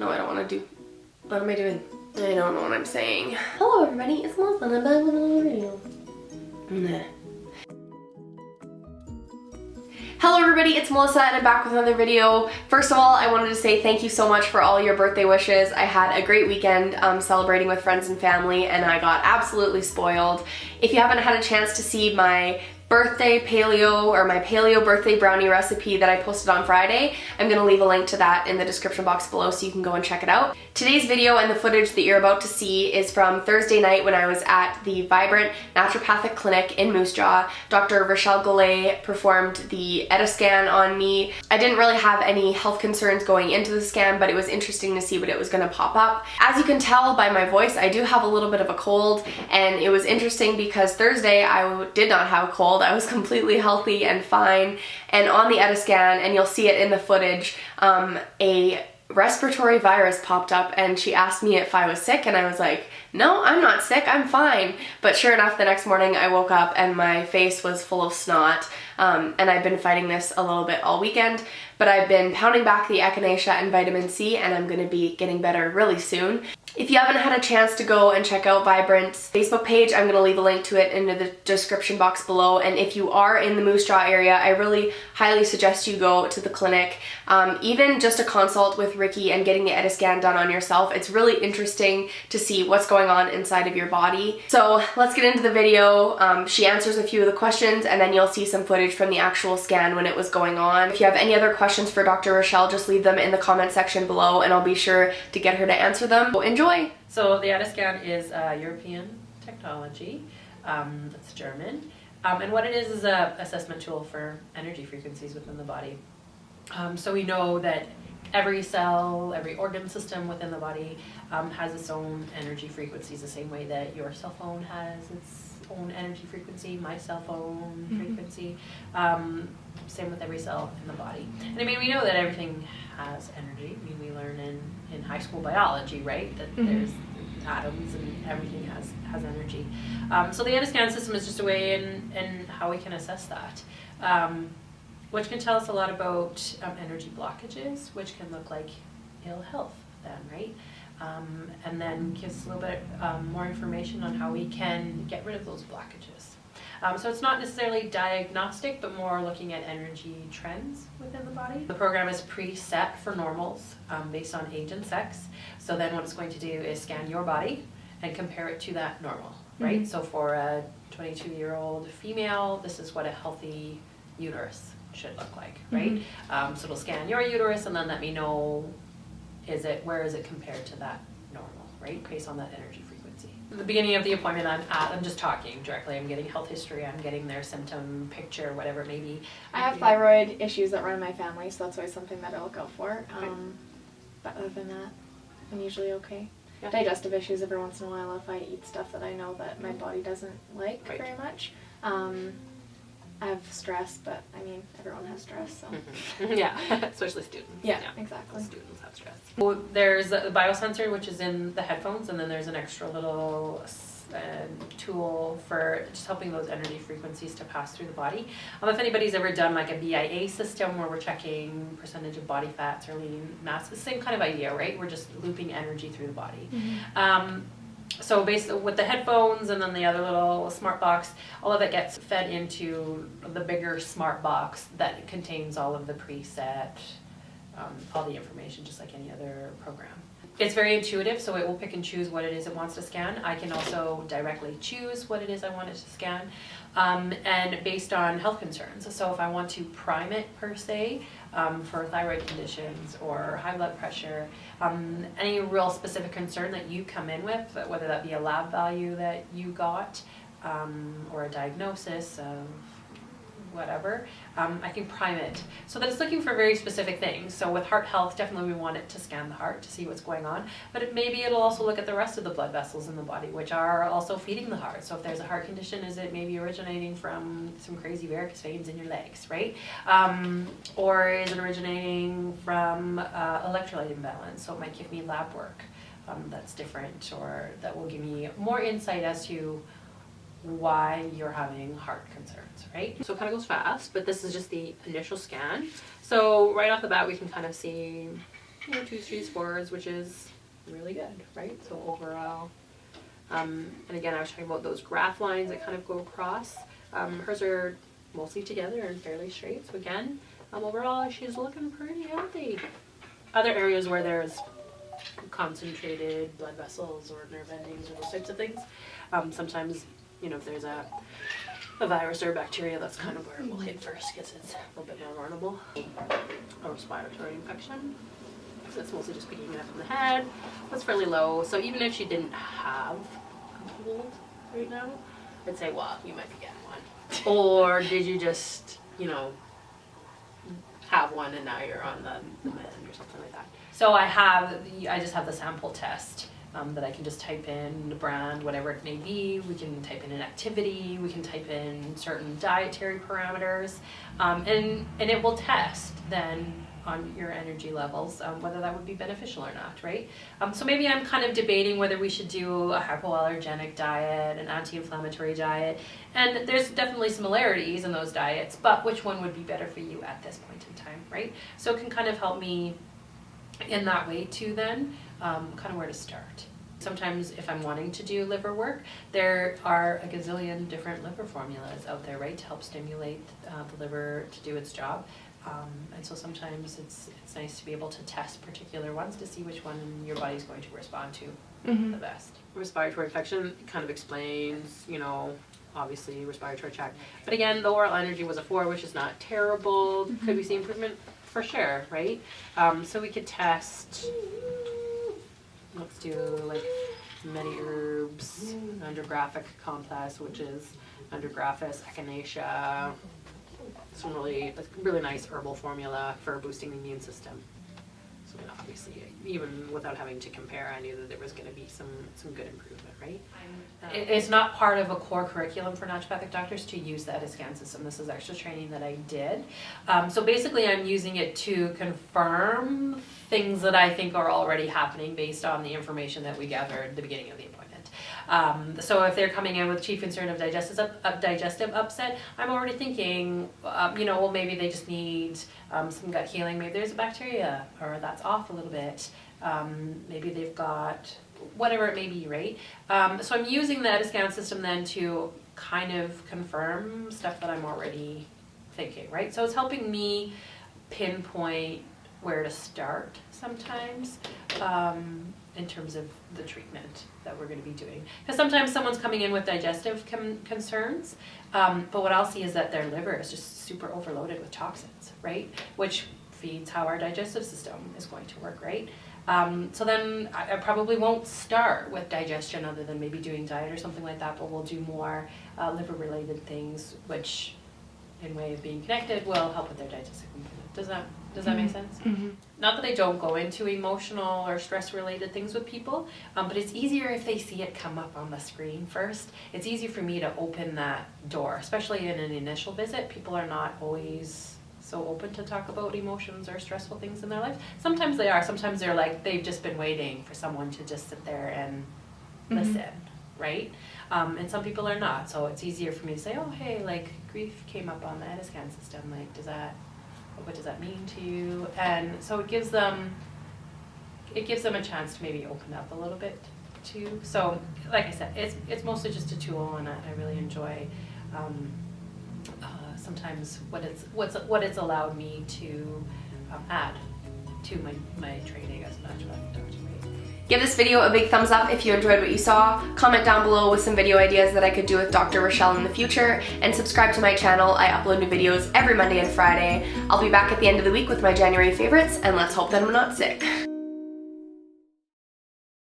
No, I don't want to do. What am I doing? I don't know what I'm saying. Hello everybody, it's Melissa and I'm back with another video. Nah. Hello everybody, it's Melissa and I'm back with another video. First of all, I wanted to say thank you so much for all your birthday wishes. I had a great weekend celebrating with friends and family and I got absolutely spoiled. If you haven't had a chance to see my birthday paleo or my paleo birthday brownie recipe that I posted on Friday, I'm gonna leave a link to that in the description box below so you can go and check it out. Today's video and the footage that you're about to see is from Thursday night when I was at the Vibrant Naturopathic Clinic in Moose Jaw. Dr. Richelle Galay performed the ETA-scan on me. I didn't really have any health concerns going into the scan, but it was interesting to see what it was gonna pop up. As you can tell by my voice, I do have a little bit of a cold, and it was interesting because Thursday I did not have a cold. I was completely healthy and fine, and on the ETA-scan, and you'll see it in the footage, a respiratory virus popped up and she asked me if I was sick and I was like, no, I'm not sick, I'm fine. But sure enough, the next morning I woke up and my face was full of snot, and I've been fighting this a little bit all weekend, but I've been pounding back the echinacea and vitamin C and I'm gonna be getting better really soon. If you haven't had a chance to go and check out Vibrant's Facebook page, I'm going to leave a link to it in the description box below. And if you are in the Moose Jaw area, I really highly suggest you go to the clinic. Even just a consult with Ricky and getting the ETA-scan done on yourself, it's really interesting to see what's going on inside of your body. So let's get into the video. She answers a few of the questions and then you'll see some footage from the actual scan when it was going on. If you have any other questions for Dr. Richelle, just leave them in the comment section below and I'll be sure to get her to answer them. So enjoy! So the ETA-scan is European technology. It's German. And what it is a assessment tool for energy frequencies within the body. So we know that every cell, every organ system within the body has its own energy frequencies, the same way that your cell phone has its own energy frequency, my cell phone frequency. Same with every cell in the body. And I mean, we know that everything has energy. I mean, we learn in high school biology, right, that there's atoms and everything has energy. So the ETA-scan system is just a way in how we can assess that, which can tell us a lot about energy blockages, which can look like ill health then, right? And then gives us a little bit more information on how we can get rid of those blockages. So it's not necessarily diagnostic, but more looking at energy trends within the body. The program is preset for normals based on age and sex. So then what it's going to do is scan your body and compare it to that normal, right? So for a 22-year-old female, this is what a healthy uterus should look like, right? So it'll scan your uterus and then let me know, where is it compared to that normal, right? Based on that energy frequency. At the beginning of the appointment, I'm just talking directly. I'm getting health history, I'm getting their symptom picture, whatever it may be. I have thyroid issues that run in my family, so that's always something that I look out for. But other than that, I'm usually okay. Yeah. Digestive issues every once in a while if I eat stuff that I know that my body doesn't like very much. I have stress, but I mean, everyone has stress, so. Yeah, especially students. Yeah, exactly. Students have stress. Well, there's a biosensor, which is in the headphones, and then there's an extra little tool for just helping those energy frequencies to pass through the body. If anybody's ever done like a BIA system where we're checking percentage of body fats or lean mass, the same kind of idea, right? We're just looping energy through the body. So basically with the headphones and then the other little smart box, all of it gets fed into the bigger smart box that contains all of the preset, all the information, just like any other program. It's very intuitive, so it will pick and choose what it is it wants to scan. I can also directly choose what it is I want it to scan, and based on health concerns. So if I want to prime it per se, for thyroid conditions or high blood pressure, any real specific concern that you come in with, whether that be a lab value that you got, or a diagnosis of whatever, I can prime it so that it's looking for very specific things. So with heart health, definitely we want it to scan the heart to see what's going on, but maybe it'll also look at the rest of the blood vessels in the body, which are also feeding the heart. So if there's a heart condition, is it maybe originating from some crazy varicose veins in your legs, right? Or is it originating from electrolyte imbalance? So it might give me lab work that's different, or that will give me more insight as to why you're having heart concerns, right? So it kind of goes fast, but this is just the initial scan. So right off the bat, we can kind of see 2s, 3s, 4s, which is really good, right? So overall, and again, I was talking about those graph lines that kind of go across. Hers are mostly together and fairly straight. So again, overall, she's looking pretty healthy. Other areas where there's concentrated blood vessels or nerve endings or those types of things, sometimes, you know, if there's a virus or a bacteria, that's kind of where it will hit first because it's a little bit more vulnerable. A respiratory infection. So it's mostly just picking it up in the head. That's fairly low. So even if she didn't have a cold right now, I'd say, well, you might be getting one. Or did you just, you know, have one and now you're on the mend or something like that. So I just have the sample test that I can just type in the brand, whatever it may be. We can type in an activity, we can type in certain dietary parameters, and it will test then on your energy levels, whether that would be beneficial or not, right? So maybe I'm kind of debating whether we should do a hypoallergenic diet, an anti-inflammatory diet, and there's definitely similarities in those diets, but which one would be better for you at this point in time, right? So it can kind of help me in that way too then, kind of where to start. Sometimes if I'm wanting to do liver work, there are a gazillion different liver formulas out there, right, to help stimulate the liver to do its job. And so sometimes it's nice to be able to test particular ones to see which one your body's going to respond to the best. Respiratory infection kind of explains, you know, obviously respiratory tract. But again, the oral energy was a 4, which is not terrible. Could we see improvement? For sure, right? So we could test, let's do like many herbs, andrographic complex, which is andrographis, echinacea, some really nice herbal formula for boosting the immune system. So obviously, even without having to compare, I knew that there was going to be some good improvement, right? It's not part of a core curriculum for naturopathic doctors to use the ETA-scan system. This is extra training that I did. So basically, I'm using it to confirm things that I think are already happening based on the information that we gathered at the beginning of the appointment. So if they're coming in with chief concern of digestive upset, I'm already thinking, you know, well, maybe they just need some gut healing. Maybe there's a bacteria, or that's off a little bit. Maybe they've got whatever it may be, right? So I'm using the ETA-scan system then to kind of confirm stuff that I'm already thinking, right? So it's helping me pinpoint where to start sometimes in terms of the treatment that we're going to be doing. Because sometimes someone's coming in with digestive concerns, but what I'll see is that their liver is just super overloaded with toxins, right? Which feeds how our digestive system is going to work, right? So then I probably won't start with digestion other than maybe doing diet or something like that, but we'll do more liver-related things, which in way of being connected will help with their digestive component. Does that make sense? Mm-hmm. Not that I don't go into emotional or stress-related things with people, but it's easier if they see it come up on the screen first. It's easy for me to open that door, especially in an initial visit. People are not always so open to talk about emotions or stressful things in their life. Sometimes they are. Sometimes they're like, they've just been waiting for someone to just sit there and listen, right? And some people are not. So it's easier for me to say, oh, hey, like grief came up on the ETA-scan system. Like, what does that mean to you? And so it gives them a chance to maybe open up a little bit too. So like I said, it's mostly just a tool, and I really enjoy sometimes what it's allowed me to add to my training as a naturopathic doctor. Give this video a big thumbs up if you enjoyed what you saw. Comment down below with some video ideas that I could do with Dr. Richelle in the future, and subscribe to my channel. I upload new videos every Monday and Friday. I'll be back at the end of the week with my January favorites, and let's hope that I'm not sick.